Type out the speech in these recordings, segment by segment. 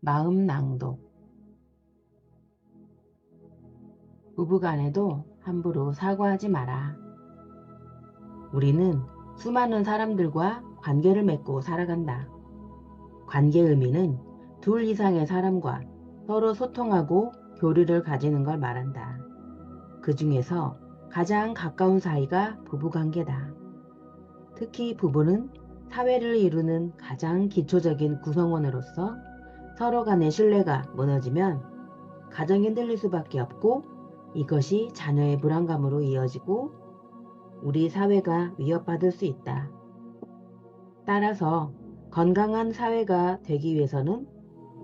마음 낭독. 부부간에도 함부로 사과하지 마라. 우리는 수많은 사람들과 관계를 맺고 살아간다. 관계의 의미는 둘 이상의 사람과 서로 소통하고 교류를 가지는 걸 말한다. 그 중에서 가장 가까운 사이가 부부관계다. 특히 부부는 사회를 이루는 가장 기초적인 구성원으로서 서로 간의 신뢰가 무너지면 가정이 흔들릴 수밖에 없고, 이것이 자녀의 불안감으로 이어지고 우리 사회가 위협받을 수 있다. 따라서 건강한 사회가 되기 위해서는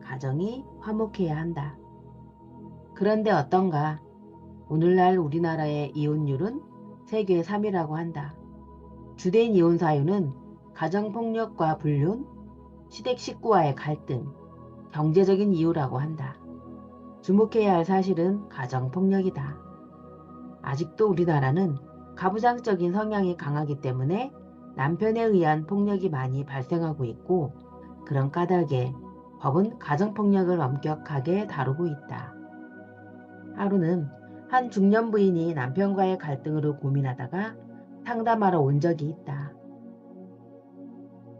가정이 화목해야 한다. 그런데 어떤가? 오늘날 우리나라의 이혼율은 세계 3위라고 한다. 주된 이혼 사유는 가정폭력과 불륜, 시댁 식구와의 갈등, 경제적인 이유라고 한다. 주목해야 할 사실은 가정폭력이다. 아직도 우리나라는 가부장적인 성향이 강하기 때문에 남편에 의한 폭력이 많이 발생하고 있고, 그런 까닭에 법은 가정폭력을 엄격하게 다루고 있다. 하루는 한 중년 부인이 남편과의 갈등으로 고민하다가 상담하러 온 적이 있다.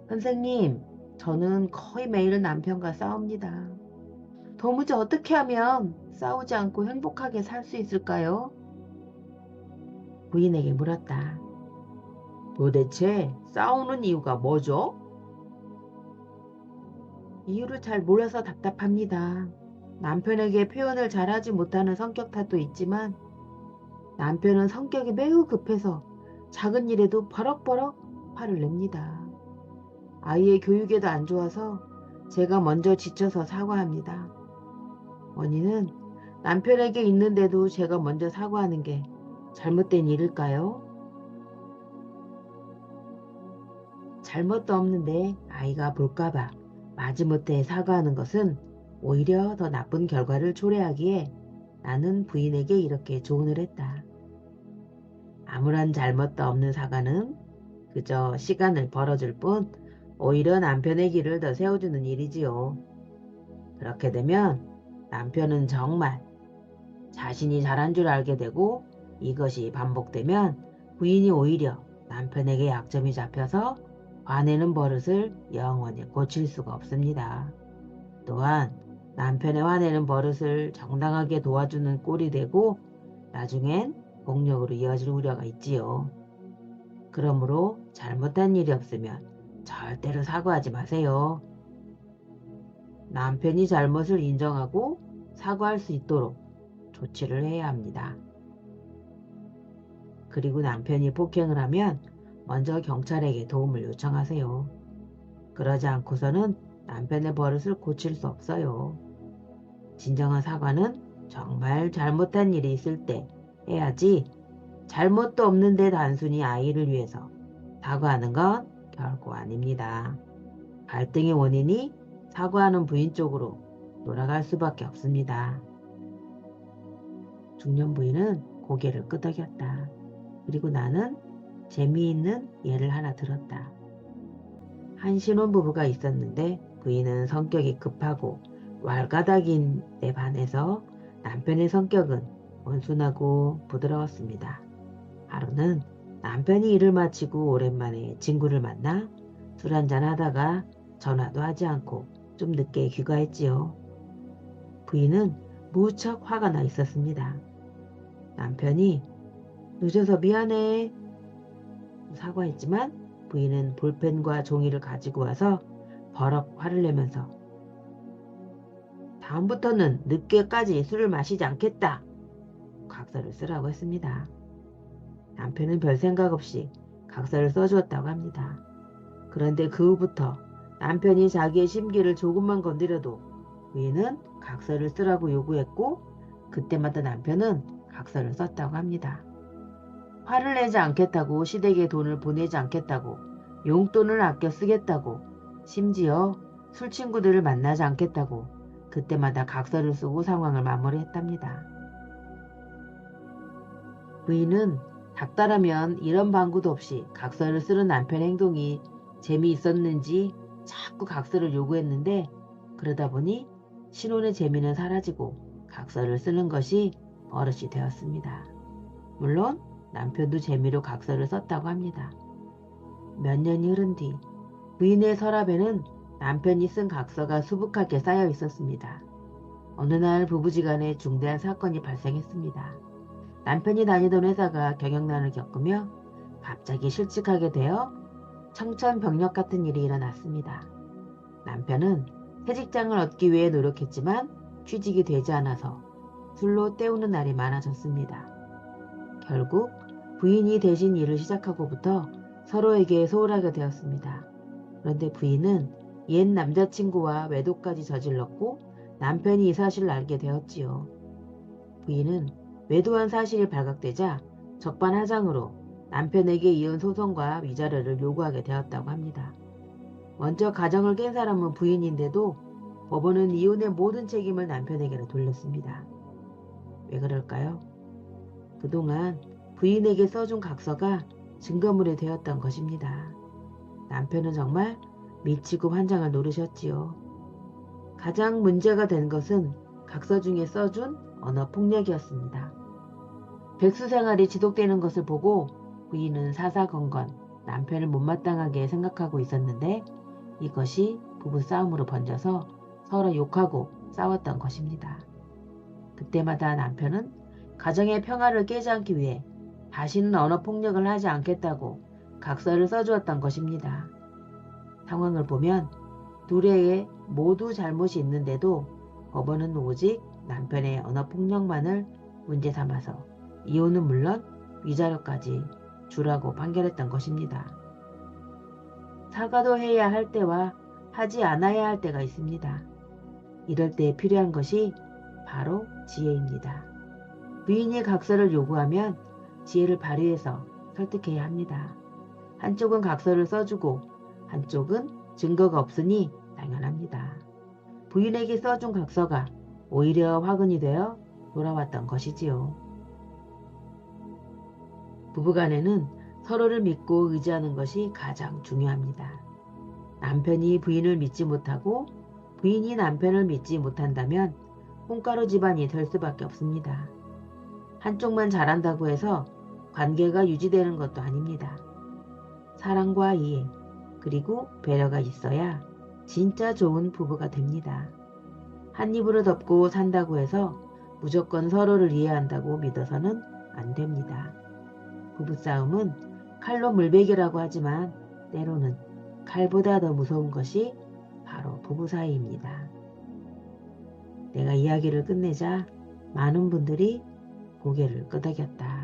선생님, 저는 거의 매일 남편과 싸웁니다. 도무지 어떻게 하면 싸우지 않고 행복하게 살 수 있을까요? 부인에게 물었다. 도대체 싸우는 이유가 뭐죠? 이유를 잘 몰라서 답답합니다. 남편에게 표현을 잘하지 못하는 성격 탓도 있지만, 남편은 성격이 매우 급해서 작은 일에도 버럭버럭 화를 냅니다. 아이의 교육에도 안 좋아서 제가 먼저 지쳐서 사과합니다. 원인은 남편에게 있는데도 제가 먼저 사과하는 게 잘못된 일일까요? 잘못도 없는데 아이가 볼까봐 마지못해 사과하는 것은 오히려 더 나쁜 결과를 초래하기에 나는 부인에게 이렇게 조언을 했다. 아무런 잘못도 없는 사과는 그저 시간을 벌어줄 뿐 오히려 남편의 길을 더 세워주는 일이지요. 그렇게 되면 남편은 정말 자신이 잘한 줄 알게 되고, 이것이 반복되면 부인이 오히려 남편에게 약점이 잡혀서 화내는 버릇을 영원히 고칠 수가 없습니다. 또한 남편의 화내는 버릇을 정당하게 도와주는 꼴이 되고 나중엔 폭력으로 이어질 우려가 있지요. 그러므로 잘못한 일이 없으면 절대로 사과하지 마세요. 남편이 잘못을 인정하고 사과할 수 있도록 조치를 해야 합니다. 그리고 남편이 폭행을 하면 먼저 경찰에게 도움을 요청하세요. 그러지 않고서는 남편의 버릇을 고칠 수 없어요. 진정한 사과는 정말 잘못한 일이 있을 때 해야지, 잘못도 없는데 단순히 아이를 위해서 사과하는 건 결코 아닙니다. 갈등의 원인이 사과하는 부인 쪽으로 돌아갈 수밖에 없습니다. 중년 부인은 고개를 끄덕였다. 그리고 나는 재미있는 예를 하나 들었다. 한 신혼부부가 있었는데 부인은 성격이 급하고 왈가닥인 데 반해서 남편의 성격은 온순하고 부드러웠습니다. 하루는 남편이 일을 마치고 오랜만에 친구를 만나 술 한잔 하다가 전화도 하지 않고 좀 늦게 귀가했지요. 부인은 무척 화가 나 있었습니다. 남편이 늦어서 미안해 사과했지만 부인은 볼펜과 종이를 가지고 와서 버럭 화를 내면서 다음부터는 늦게까지 술을 마시지 않겠다 각서를 쓰라고 했습니다. 남편은 별 생각 없이 각서를 써주었다고 합니다. 그런데 그 후부터 남편이 자기의 심기를 조금만 건드려도 부인은 각서를 쓰라고 요구했고, 그때마다 남편은 각서를 썼다고 합니다. 화를 내지 않겠다고 시댁에 돈을 보내지 않겠다고, 용돈을 아껴 쓰겠다고, 심지어 술 친구들을 만나지 않겠다고 그때마다 각서를 쓰고 상황을 마무리했답니다. 부인은 닥달하면 이런 방구도 없이 각서를 쓰는 남편의 행동이 재미있었는지 자꾸 각서를 요구했는데, 그러다 보니 신혼의 재미는 사라지고 각서를 쓰는 것이 버릇이 되었습니다. 물론 남편도 재미로 각서를 썼다고 합니다. 몇 년이 흐른 뒤 부인의 서랍에는 남편이 쓴 각서가 수북하게 쌓여 있었습니다. 어느 날 부부지간에 중대한 사건이 발생했습니다. 남편이 다니던 회사가 경영난을 겪으며 갑자기 실직하게 되어 청천벽력 같은 일이 일어났습니다. 남편은 새 직장을 얻기 위해 노력했지만 취직이 되지 않아서 술로 때우는 날이 많아졌습니다. 결국 부인이 대신 일을 시작하고부터 서로에게 소홀하게 되었습니다. 그런데 부인은 옛 남자친구와 외도까지 저질렀고 남편이 이 사실을 알게 되었지요. 부인은 외도한 사실이 발각되자 적반하장으로 남편에게 이혼 소송과 위자료를 요구하게 되었다고 합니다. 먼저 가정을 깬 사람은 부인인데도 법원은 이혼의 모든 책임을 남편에게로 돌렸습니다. 왜 그럴까요? 그동안 부인에게 써준 각서가 증거물이 되었던 것입니다. 남편은 정말 미치고 환장을 노리셨지요. 가장 문제가 된 것은 각서 중에 써준 언어폭력이었습니다. 백수 생활이 지속되는 것을 보고 부인은 사사건건 남편을 못마땅하게 생각하고 있었는데 이것이 부부싸움으로 번져서 서로 욕하고 싸웠던 것입니다. 그때마다 남편은 가정의 평화를 깨지 않기 위해 다시는 언어폭력을 하지 않겠다고 각서를 써주었던 것입니다. 상황을 보면 둘에게 모두 잘못이 있는데도 법원은 오직 남편의 언어폭력만을 문제 삼아서 이혼은 물론 위자료까지 주라고 판결했던 것입니다. 사과도 해야 할 때와 하지 않아야 할 때가 있습니다. 이럴 때 필요한 것이 바로 지혜입니다. 부인이 각서를 요구하면 지혜를 발휘해서 설득해야 합니다. 한쪽은 각서를 써주고 한쪽은 증거가 없으니 당연합니다. 부인에게 써준 각서가 오히려 화근이 되어 돌아왔던 것이지요. 부부간에는 서로를 믿고 의지하는 것이 가장 중요합니다. 남편이 부인을 믿지 못하고 부인이 남편을 믿지 못한다면 콩가루 집안이 될 수밖에 없습니다. 한쪽만 잘한다고 해서 관계가 유지되는 것도 아닙니다. 사랑과 이해, 그리고 배려가 있어야 진짜 좋은 부부가 됩니다. 한 입으로 덮고 산다고 해서 무조건 서로를 이해한다고 믿어서는 안 됩니다. 부부싸움은 칼로 물베기라고 하지만 때로는 칼보다 더 무서운 것이 바로 부부 사이입니다. 내가 이야기를 끝내자 많은 분들이 고개를 끄덕였다.